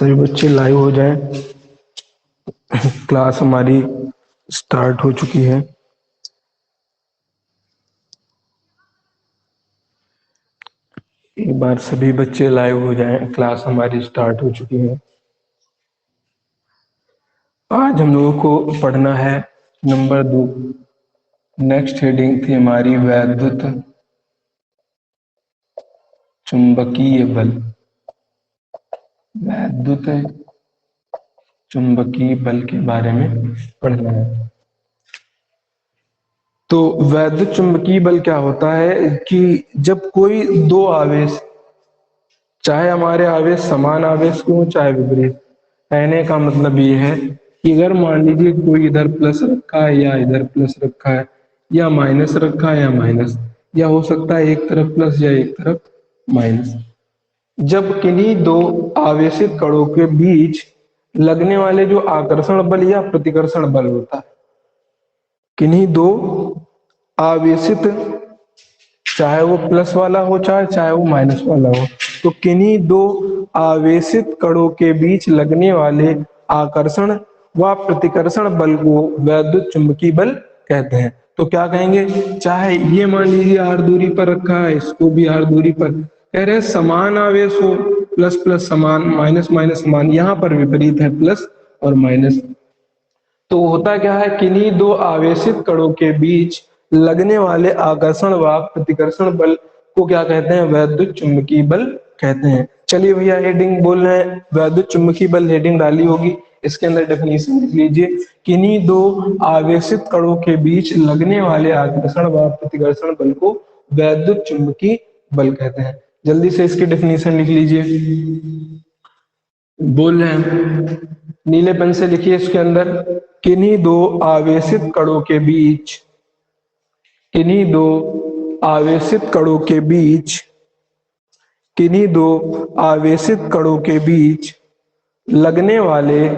सभी बच्चे लाइव हो जाएं। क्लास हमारी स्टार्ट हो चुकी है। एक बार सभी बच्चे लाइव हो जाएं, क्लास हमारी स्टार्ट हो चुकी है। आज हम लोगों को पढ़ना है नंबर 2। नेक्स्ट हेडिंग थी हमारी वैद्युत चुंबकीय बल। वैद्युत चुंबकीय बल के बारे में पढ़ना है। तो वैद्युत चुंबकीय बल क्या होता है कि जब कोई दो आवेश, चाहे हमारे आवेश समान आवेश के हो चाहे विपरीत, कहने का मतलब ये है कि अगर मान लीजिए कोई इधर प्लस रखा है या इधर प्लस रखा है या माइनस रखा है या माइनस, या हो सकता है एक तरफ प्लस या एक तरफ माइनस, जब किन्हीं दो आवेशित कणों के बीच लगने वाले जो आकर्षण बल या प्रतिकर्षण बल होता है, किन्हीं दो आवेशित, चाहे वो प्लस वाला हो चाहे वो माइनस वाला हो, तो किन्हीं दो आवेशित कणों के बीच लगने वाले आकर्षण व प्रतिकर्षण बल को वैद्युत चुंबकीय बल कहते हैं। तो क्या कहेंगे, चाहे ये मान लीजिए आर दूरी पर रखा है, इसको भी आर दूरी पर, कह रहे समान आवेश हो, प्लस प्लस समान, माइनस माइनस समान, यहाँ पर विपरीत है प्लस और माइनस। तो होता क्या है, किन्हीं दो आवेशित कणों के बीच लगने वाले आकर्षण व प्रतिकर्षण बल को क्या कहते हैं, वैद्युत चुंबकीय बल कहते हैं। चलिए भैया हेडिंग बोल रहे हैं, वैद्युत चुंबकीय बल हेडिंग डाली होगी, इसके अंदर डेफिनेशन लिख लीजिए। किन्हीं दो आवेशित कणों के बीच लगने वाले आकर्षण व प्रतिकर्षण बल को वैद्युत चुंबकीय बल कहते हैं। जल्दी से इसकी डेफिनेशन लिख लीजिए। बोल रहे हैं, नीले पेन से लिखिए इसके अंदर, किन्हीं दो आवेशित कणों के बीच, किन्हीं दो आवेशित कणों के बीच, किन्हीं दो आवेशित कणों के बीच लगने वाले,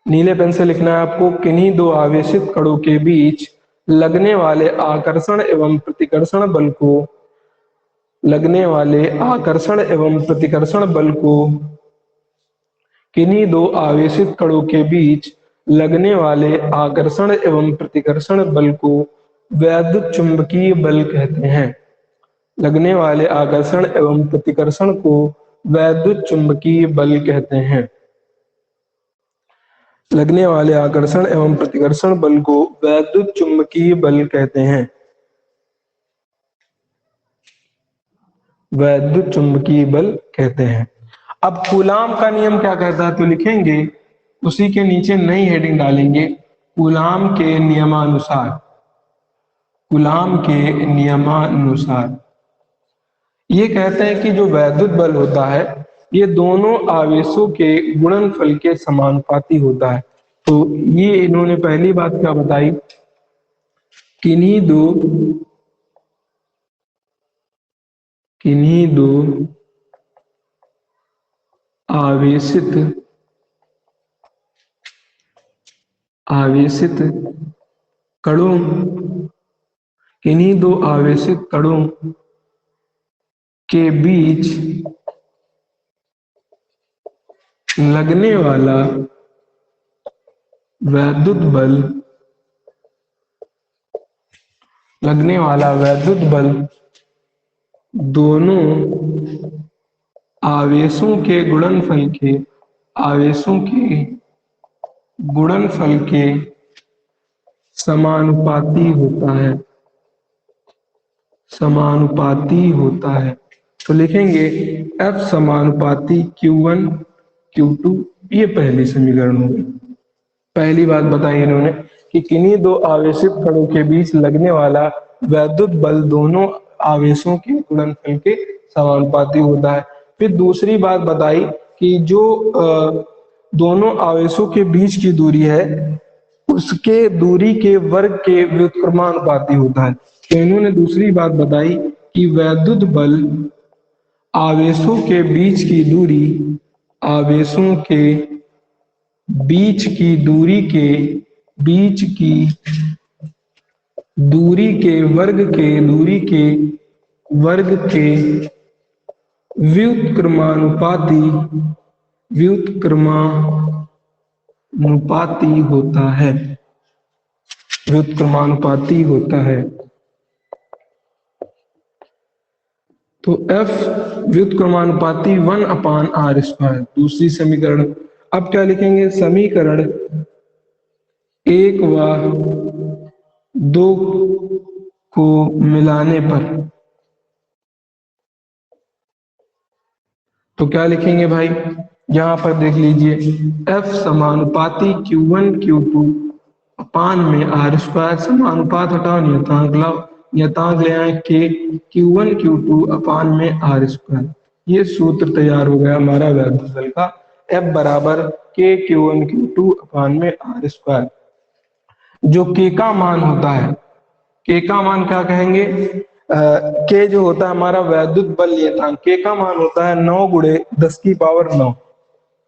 नीले पेन से लिखना है आपको, किन्हीं दो आवेशित कणों के बीच लगने वाले आकर्षण एवं प्रतिकर्षण बल को, लगने वाले आकर्षण एवं प्रतिकर्षण बल को, किन्हीं दो आवेशित कणों के बीच लगने वाले आकर्षण एवं प्रतिकर्षण बल को वैद्युत चुंबकीय बल कहते हैं। लगने वाले आकर्षण एवं प्रतिकर्षण को वैद्युत चुंबकीय बल कहते हैं। लगने वाले आकर्षण एवं प्रतिकर्षण बल को वैद्युत चुंबकीय बल कहते हैं। वैद्युत चुंबकीय बल कहते हैं। अब कूलाम का नियम क्या कहता है, तो लिखेंगे उसी के नीचे नई हेडिंग डालेंगे, कूलाम के नियमानुसार, कूलाम के नियमानुसार। ये कहते हैं कि जो वैद्युत बल होता है ये दोनों आवेशों के गुणनफल के समानुपाती होता है। तो ये इन्होंने पहली बात क्या बताई, किन्हीं दो आवेशित कणों, किन्हीं दो आवेशित कणों के बीच लगने वाला वैद्युत बल, लगने वाला वैद्युत बल दोनों आवेशों के गुणनफल के, आवेशों के गुणनफल के समानुपाती होता है, समानुपाती होता है। तो लिखेंगे F समानुपाती Q1 Q2, ये पहली समीकरण होगी। पहली बात बताई इन्होंने कि किन्हीं दो आवेशित कणों के बीच लगने वाला वैद्युत बल दोनों आवेशों के गुणनफल के समानुपाती होता है। फिर दूसरी बात बताई कि जो दोनों आवेशों के बीच की दूरी है उसके दूरी के वर्ग के व्युत्क्रमानुपाती होता है। तो इन्होंने दूसरी बात बताई कि वैद्युत बल आवेशों के बीच की दूरी, आवेशों के बीच की दूरी के, बीच की दूरी के वर्ग के, दूरी के वर्ग के व्युत्क्रमानुपाती व्युत्क्रमानुपाती होता है, व्युत्क्रमानुपाती होता है। तो F व्युत्क्रमानुपाती 1/r²। दूसरी समीकरण, अब क्या लिखेंगे, समीकरण 1 व 2 को मिलाने पर तो क्या लिखेंगे भाई, यहां पर देख लीजिए, F समानुपाती Q1 Q2 अपान में r², समानुपात हटाओ नियतांक लाओ, नियतांक ले आए K, Q1 Q2 अपान में r²। ये सूत्र तैयार हो गया हमारा वैद्युत बल का, F बराबर K Q1 Q2 अपान में r²। जो K का मान होता है, K का मान क्या कहेंगे, K जो होता है हमारा वैद्युत बल नियतांक, K का मान होता है 9 गुणे 10 की पावर 9,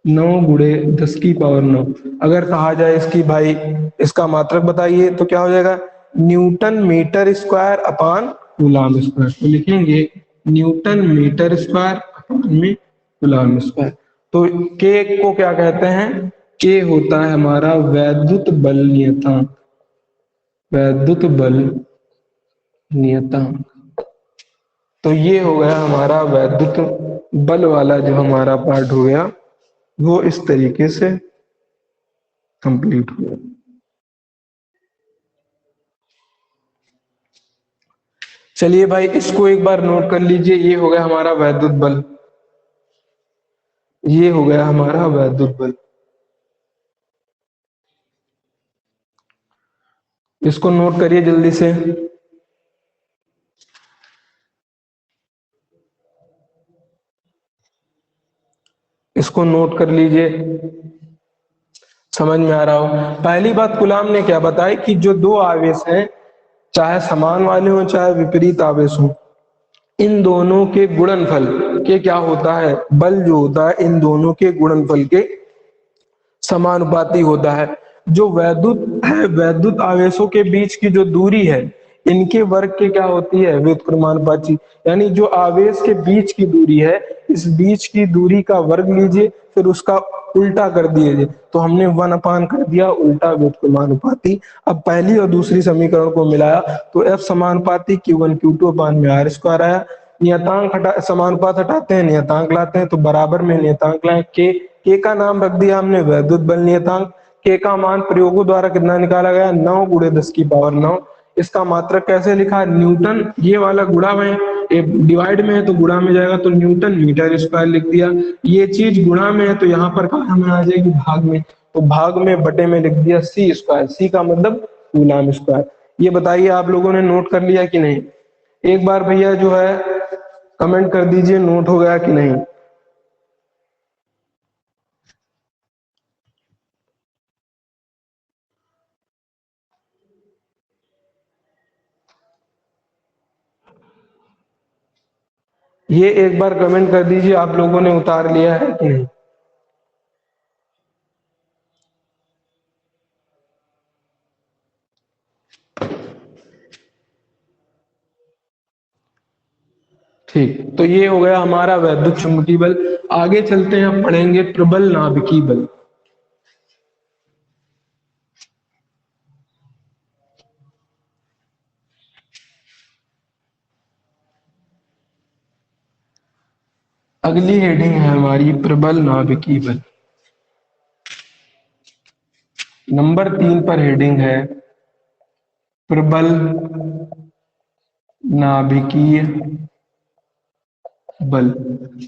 9 गुणे 10 की पावर 9। अगर कहा जाए इसकी भाई इसका मात्रक बताइए तो क्या हो जाएगा, newton metre square upon coulomb square. तो लिखेंगे न्यूटन मीटर स्क्वायर अपान में कूलम स्क्वायर। तो के को क्या कहते हैं, के होता है हमारा वैद्युत बल नियतांक, वैद्युत बल नियतांक। तो ये हो गया हमारा वैद्युत बल वाला जो हमारा पार्ट हो गया, वो इस तरीके से कंप्लीट हुआ। चलिए भाई इसको एक बार नोट कर लीजिए, ये हो गया हमारा वैद्युत बल, ये हो गया हमारा वैद्युत बल। इसको नोट करिए जल्दी से। इसको नोट कर लीजिए, समझ में आ रहा हो। पहली बात कूलम ने क्या बताई कि जो दो आवेश हैं, चाहे समान वाले हो चाहे विपरीत आवेश हो, इन दोनों के गुणनफल के क्या होता है, बल जो होता है इन दोनों के गुणनफल के समानुपाती होता है। जो वैद्युत है, वैद्युत आवेशों के बीच की जो दूरी है, इनके वर्ग के क्या होती है, व्युत्क्रमानुपाती। यानी जो आवेश के बीच की दूरी है, इस बीच की दूरी का वर्ग लीजिए, फिर उसका उल्टा कर दीजिए, तो हमने 1 कर दिया, उल्टा व्युत्क्रमानुपाती। अब पहली और दूसरी समीकरण को मिलाया तो F समानुपाती Q1 Q2 अपान में r² आया। नियतांक हटा, समानुपात हटाते हैं, नियतांक लाते हैं, तो बराबर में नियतांक लाए के का नाम रख दिया हमने वैद्युत बल नियतांक। के का मान प्रयोगों द्वारा कितना निकाला गया, 9 गुणे 10 की पावर 9। इसका मात्रक कैसे लिखा, न्यूटन, ये वाला गुणा में, डिवाइड में है तो गुणा में जाएगा, तो न्यूटन मीटर स्क्वायर लिख दिया। ये चीज गुणा में है तो यहाँ पर कहा में आ जाएगी भाग में, तो भाग में बटे में लिख दिया c², c का मतलब कूलम स्क्वायर। ये बताइए आप लोगों ने नोट कर लिया कि नहीं, एक बार भैया जो है कमेंट कर दीजिए नोट हो गया कि नहीं। ये एक बार कमेंट कर दीजिए आप लोगों ने उतार लिया है कि नहीं। ठीक, तो ये हो गया हमारा वैद्युत चुंबकीय बल। आगे चलते हैं, पढ़ेंगे प्रबल नाभिकीय बल। अगली हेडिंग है हमारी प्रबल नाभिकीय बल। नंबर 3 पर हेडिंग है प्रबल नाभिकीय बल।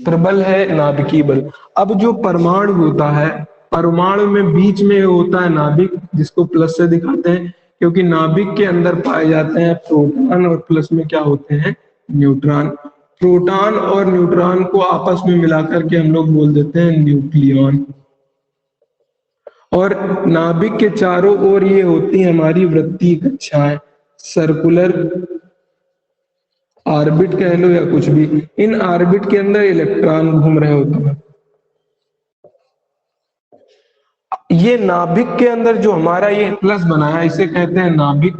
प्रबल है नाभिकीय बल। अब जो परमाणु होता है, परमाणु में बीच में होता है नाभिक, जिसको प्लस से दिखाते हैं, क्योंकि नाभिक के अंदर पाए जाते हैं प्रोटॉन और प्लस में क्या होते हैं, न्यूट्रॉन। प्रोटॉन और न्यूट्रॉन को आपस में मिलाकर के हम लोग बोल देते हैं न्यूक्लियॉन। और नाभिक के चारों ओर ये होती है हमारी वृत्तीय कक्षाएं, सर्कुलर ऑर्बिट कह लो या कुछ भी। इन ऑर्बिट के अंदर इलेक्ट्रॉन घूम रहे होते हैं। ये नाभिक के अंदर जो हमारा ये प्लस बना है, इसे कहते हैं नाभिक,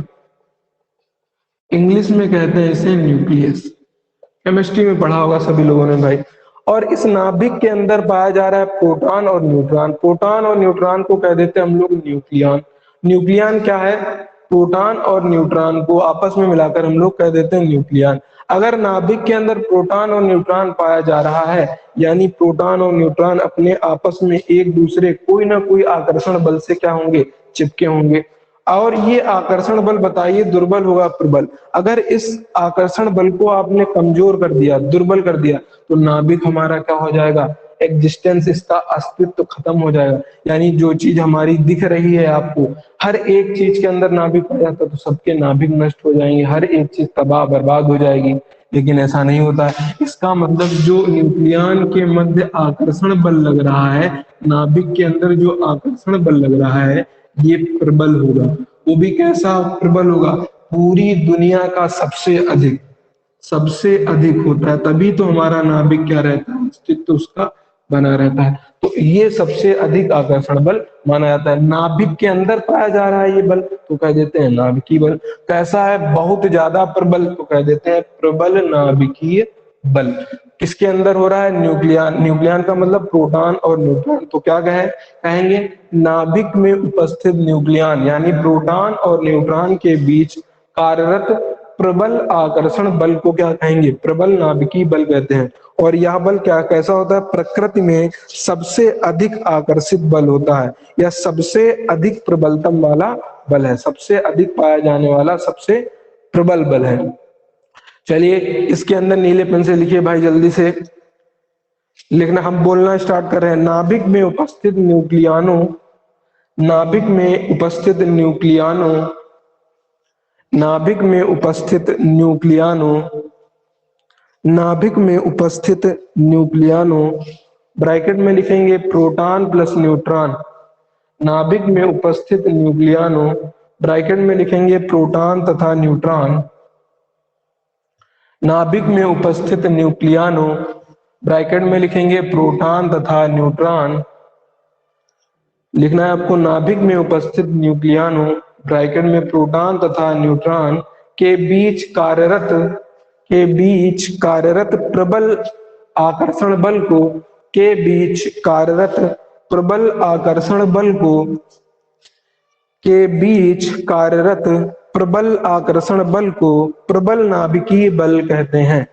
इंग्लिश में कहते हैं इसे न्यूक्लियस। केमिस्ट्री में पढ़ा होगा सभी लोगों ने भाई। और इस नाभिक के अंदर पाया जा रहा है प्रोटॉन और न्यूट्रॉन। प्रोटॉन और न्यूट्रॉन को कह देते हैं हम लोग न्यूक्लियन। न्यूक्लियन क्या है? प्रोटॉन और न्यूट्रॉन को आपस में मिलाकर हम लोग कह देते हैं न्यूक्लियन। अगर नाभिक के अंदर प्रोटॉन और न्यूट्रॉन पाया जा रहा है, यानी प्रोटॉन और न्यूट्रॉन अपने आपस में एक दूसरे कोई ना कोई आकर्षण बल से क्या होंगे? चिपके होंगे। और ये आकर्षण बल बताइए दुर्बल होगा प्रबल। अगर इस आकर्षण बल को आपने कमजोर कर दिया, दुर्बल कर दिया, तो नाभिक हमारा क्या हो जाएगा? एग्जिस्टेंस, इसका अस्तित्व खत्म हो जाएगा। यानी जो चीज हमारी दिख रही है आपको, हर एक चीज के अंदर नाभिक पाया जाता है तो सबके नाभिक नष्ट हो जाएंगे, हर एक चीज तबाह बर्बाद हो जाएगी। लेकिन ऐसा नहीं होता है। इसका मतलब जो न्यूक्लियन के मध्य आकर्षण बल लग रहा है, नाभिक के अंदर जो आकर्षण बल लग रहा है, ये प्रबल होगा। वो भी कैसा प्रबल होगा? पूरी दुनिया का सबसे अधिक, सबसे अधिक होता है। तभी तो हमारा नाभिक क्या रहता है? अस्तित्व उसका बना रहता है। तो ये सबसे अधिक आकर्षण बल माना जाता है। नाभिक के अंदर पाया जा रहा है ये बल, तो कह देते हैं नाभिकीय बल। कैसा है? बहुत ज्यादा प्रबल, तो कह देते हैं प्रबल नाभिकीय बल। किसके अंदर हो रहा है? न्यूक्लियन। न्यूक्लियन का मतलब प्रोटॉन और न्यूट्रॉन। तो क्या कहेंगे? नाभिक में उपस्थित न्यूक्लियन यानी प्रोटॉन और न्यूट्रॉन के बीच कार्यरत प्रबल आकर्षण बल को क्या कहेंगे? प्रबल नाभिकीय बल कहते हैं। और यह बल क्या कैसा होता है? प्रकृति में सबसे अधिक आकर्षित बल होता है, यह सबसे अधिक प्रबलतम वाला बल है, सबसे अधिक पाया जाने वाला सबसे प्रबल बल है। चलिए इसके अंदर नीले पेन से लिखिए भाई, जल्दी से लिखना। हम बोलना स्टार्ट कर रहे हैं। नाभिक में उपस्थित न्यूक्लियनों, नाभिक में उपस्थित न्यूक्लियनों, नाभिक में उपस्थित न्यूक्लियनों, नाभिक में उपस्थित न्यूक्लियनों, ब्रैकेट में लिखेंगे प्रोटॉन प्लस न्यूट्रॉन। नाभिक में उपस्थित न्यूक्लियनों, ब्रैकेट में लिखेंगे प्रोटॉन तथा न्यूट्रॉन। नाभिक में उपस्थित न्यूक्लियनों, ब्रैकेट में लिखेंगे प्रोटॉन तथा न्यूट्रॉन। लिखना है आपको, नाभिक में उपस्थित न्यूक्लियनों, ब्रैकेट में प्रोटॉन तथा न्यूट्रॉन के बीच कार्यरत प्रबल आकर्षण बल को, के बीच कार्यरत प्रबल आकर्षण बल को, के बीच कार्यरत प्रबल आकर्षण बल को प्रबल नाभिकीय बल कहते हैं।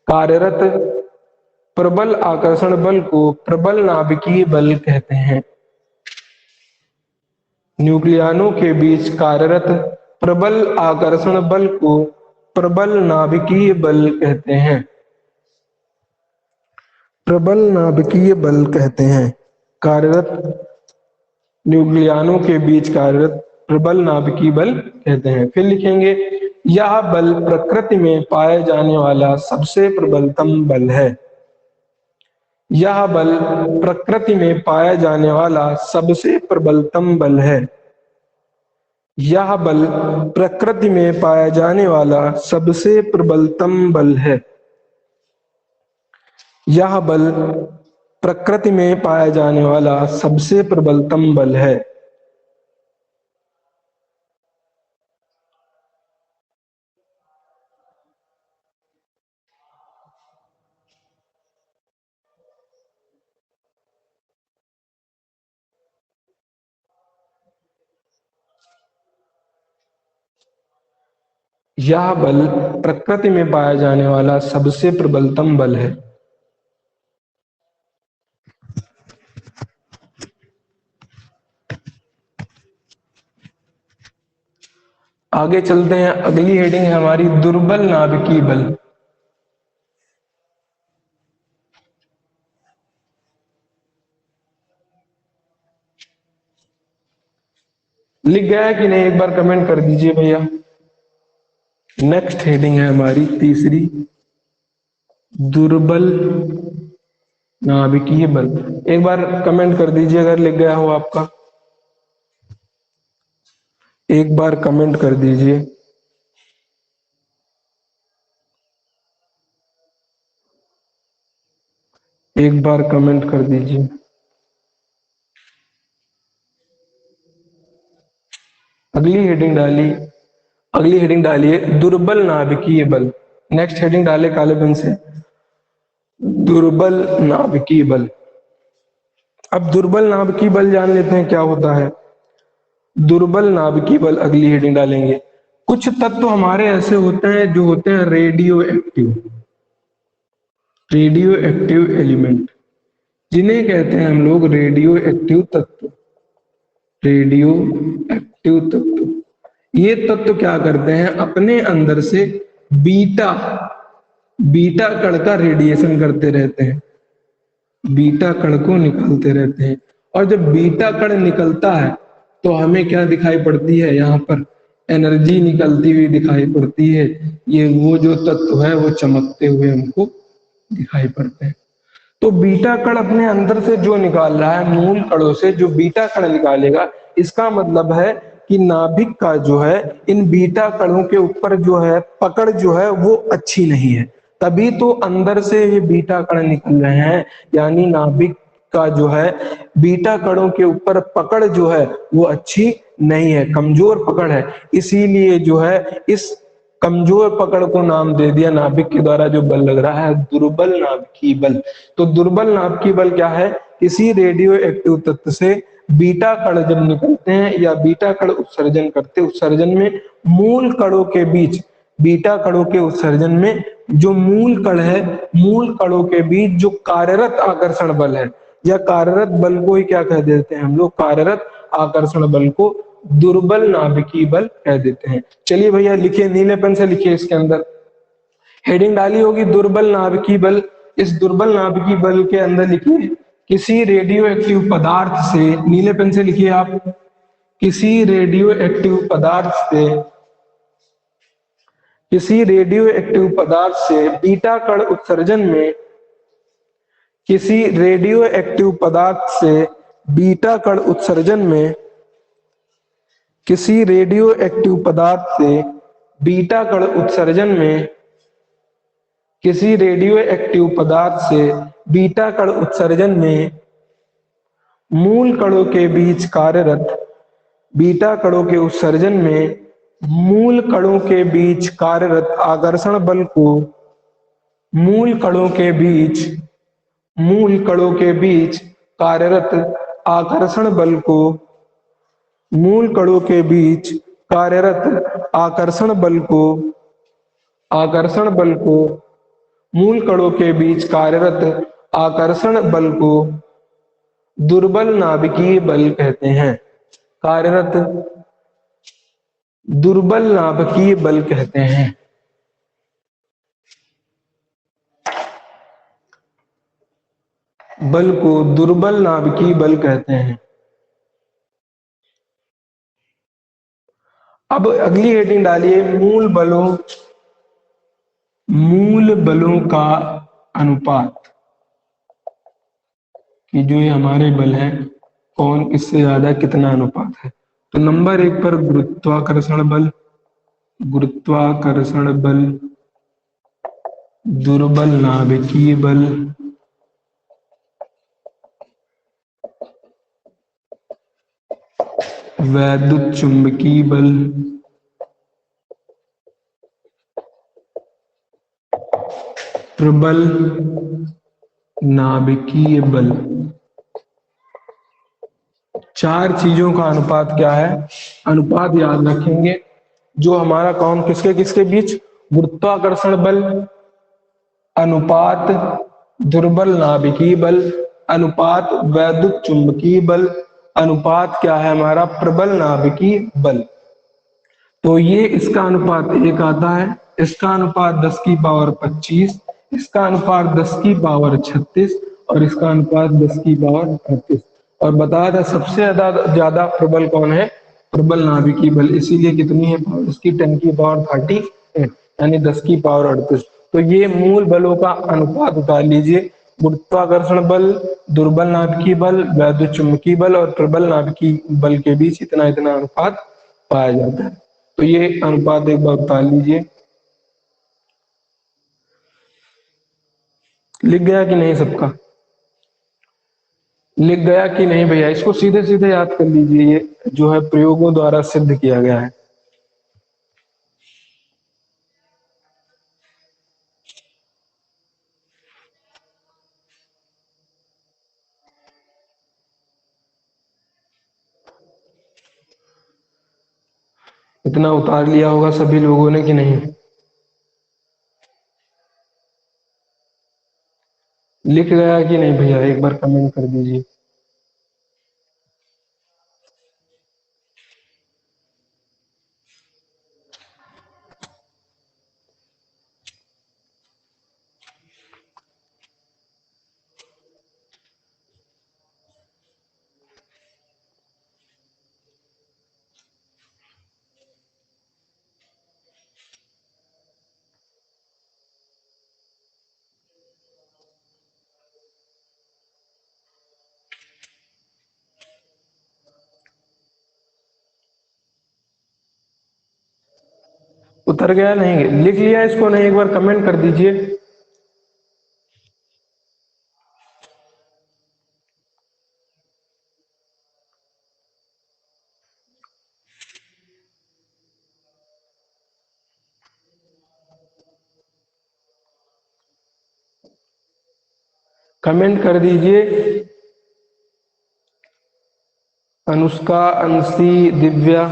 कार्यरत प्रबल आकर्षण बल को प्रबल नाभिकीय बल कहते हैं। न्यूक्लियनों के बीच कार्यरत प्रबल आकर्षण बल को प्रबल नाभिकीय बल कहते हैं। प्रबल नाभिकीय बल कहते हैं। कार्यरत न्यूक्लियनों के बीच कार्यरत प्रबल नाभिकीय बल कहते हैं। फिर लिखेंगे, यह बल प्रकृति में पाए जाने वाला सबसे प्रबलतम बल है। यह बल प्रकृति में पाया जाने वाला सबसे प्रबलतम बल है। यह बल प्रकृति में पाया जाने वाला सबसे प्रबलतम बल है। यह बल प्रकृति में पाया जाने वाला सबसे प्रबलतम बल है। यह बल प्रकृति में पाया जाने वाला सबसे प्रबलतम बल है। आगे चलते हैं, अगली हेडिंग है हमारी दुर्बल नाभिकीय बल। लिख गया है कि नहीं? एक बार कमेंट कर दीजिए भैया। नेक्स्ट हेडिंग है हमारी तीसरी, दुर्बल नाभिकीय बल। एक बार कमेंट कर दीजिए अगर लिख गया हो आपका, एक बार कमेंट कर दीजिए। एक बार कमेंट कर दीजिए। अगली हेडिंग डालिए दुर्बल नाभिकीय बल। नेक्स्ट हेडिंग डाले काले पेन से, दुर्बल नाभिकीय बल। अब दुर्बल नाभिकीय बल जान लेते हैं क्या होता है। दुर्बल नाभिकीय बल अगली हेडिंग डालेंगे। कुछ तत्व हमारे ऐसे होते हैं जो होते हैं radio active, radio active element, जिन्हें कहते हैं हम लोग रेडियो एक्टिव तत्व। रेडियो एक्टिव तत्व, ये तत्व क्या करते हैं, अपने अंदर से बीटा बीटा कण का रेडिएशन करते रहते हैं, बीटा कण को निकालते रहते हैं। और जब बीटा कण निकलता है तो हमें क्या दिखाई पड़ती है, यहाँ पर एनर्जी निकलती हुई दिखाई पड़ती है। ये वो जो तत्व है वो चमकते हुए हमको दिखाई पड़ते हैं। तो बीटा कण अपने अंदर से जो निकाल रहा है, मूल कणों से जो बीटा कण निकालेगा, इसका मतलब है कि नाभिक का जो है इन बीटा कणों के ऊपर जो है पकड़ जो है वो अच्छी नहीं है, तभी तो अंदर से ये बीटा कण निकल रहे हैं। यानी नाभिक का जो है बीटा कणों के ऊपर पकड़ जो है वो अच्छी नहीं है, कमजोर पकड़ है। इसीलिए जो है इस कमजोर पकड़ को नाम दे दिया नाभिक के द्वारा जो बल लग रहा है दुर्बल नाभिकीय बल। तो दुर्बल नाभिकीय बल क्या है, किसी रेडियो एक्टिव तत्व से बीटा कण जब निकलते हैं या बीटा कण उत्सर्जन करते, उत्सर्जन में मूल कणों के बीच, बीटा कणों के उत्सर्जन में जो मूल कण है, मूल कणों के बीच जो कार्यरत आकर्षण बल है, या कार्यरत बल को ही क्या कह देते हैं हम लोग, कार्यरत आकर्षण बल को दुर्बल नाभिकीय बल कह देते हैं। चलिए भैया लिखिए, नीले पेन से लिखिए, इसके अंदर हेडिंग डाली होगी दुर्बल नाभिकीय बल। इस दुर्बल नाभिकीय बल के अंदर लिखिए किसी रेडियो एक्टिव पदार्थ से, नीले पेन से लिखिए आप, किसी रेडियो एक्टिव पदार्थ से, किसी रेडियो एक्टिव पदार्थ से बीटा कण उत्सर्जन में, किसी रेडियो एक्टिव पदार्थ से बीटा कण उत्सर्जन में, किसी रेडियो एक्टिव पदार्थ से बीटा कण उत्सर्जन में, किसी रेडियो एक्टिव पदार्थ से बीटा कण उत्सर्जन में मूल कणों के बीच कार्यरत, बीटा कणों के उत्सर्जन में मूल कणों के बीच कार्यरत आकर्षण बल को, मूल कणों के बीच, मूल कणों के बीच कार्यरत आकर्षण बल को, मूल कणों के बीच कार्यरत आकर्षण बल को, आकर्षण बल को, मूल कणों के बीच कार्यरत आकर्षण बल को दुर्बल नाभिकीय बल कहते हैं। कार्यरत दुर्बल नाभिकीय बल कहते हैं। बल को दुर्बल नाभिकीय बल कहते हैं। अब अगली हेडिंग डालिए मूल बलों, मूल बलों का अनुपात, कि जो ये हमारे बल हैं कौन किससे ज्यादा कितना अनुपात है। तो नंबर 1 पर गुरुत्वाकर्षण बल, गुरुत्वाकर्षण बल, दुर्बल नाभिकीय बल, वैद्युत चुंबकीय बल, प्रबल नाभिकीय बल। चार चीजों का अनुपात क्या है, अनुपात याद रखेंगे, जो हमारा कौन किसके किसके बीच, गुरुत्वाकर्षण बल अनुपात दुर्बल नाभिकीय बल अनुपात वैद्युत चुंबकीय बल अनुपात क्या है हमारा, प्रबल नाभिकीय बल। तो ये इसका अनुपात 1 आता है, इसका अनुपात 10 की पावर 25, इसका अनुपात 10 की पावर 36 और इसका अनुपात 10 की पावर 38। और बताया था सबसे ज्यादा प्रबल कौन है, प्रबल नाभिकीय बल, इसीलिए कितनी है पावर इसकी 10 की पावर 38 यानी 10 की पावर 38। तो ये मूल बलों का अनुपात उतार लीजिए, गुरुत्वाकर्षण बल, दुर्बल नाभिकीय बल, वैद्युत चुंबकीय बल और प्रबल नाभिकीय बल के बीच इतना इतना अनुपात पाया जाता है। तो ये अनुपात एक बार उतार लीजिए। लिख गया कि नहीं सबका, लिख गया कि नहीं भैया, इसको सीधे सीधे याद कर लीजिए, ये जो है प्रयोगों द्वारा सिद्ध किया गया है। इतना उतार लिया होगा सभी लोगों ने कि नहीं? लिख गया कि नहीं भैया, एक बार कमेंट कर दीजिए। उतर गया नहीं? लिख लिया इसको नहीं? एक बार कमेंट कर दीजिए। कमेंट कर दीजिए। अनुष्का, अंशी, दिव्या।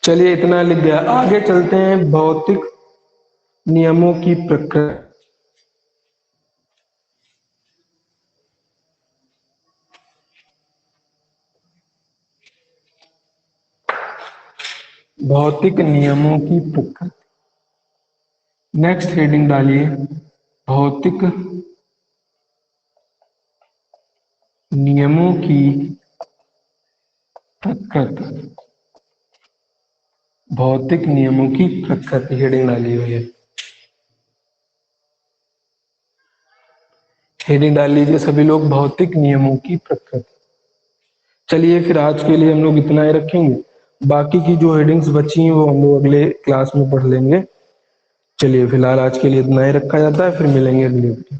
चलिए इतना लिख गया, आगे चलते हैं। भौतिक नियमों की प्रकृति। भौतिक नियमों की प्रकृति। नेक्स्ट हेडिंग डालिए, भौतिक नियमों की प्रकृति। भौतिक नियमों की प्रकृति हेडिंग डालिए भैया। हेडिंग डाल लीजिए सभी लोग, भौतिक नियमों की प्रकृति। चलिए फिर आज के लिए हम लोग इतना ही रखेंगे। बाकी की जो हेडिंग्स बची हैं वो हम लोग अगले क्लास में पढ़ लेंगे। चलिए फिलहाल आज के लिए इतना ही रखा जाता है, फिर मिलेंगे अगले वीडियो।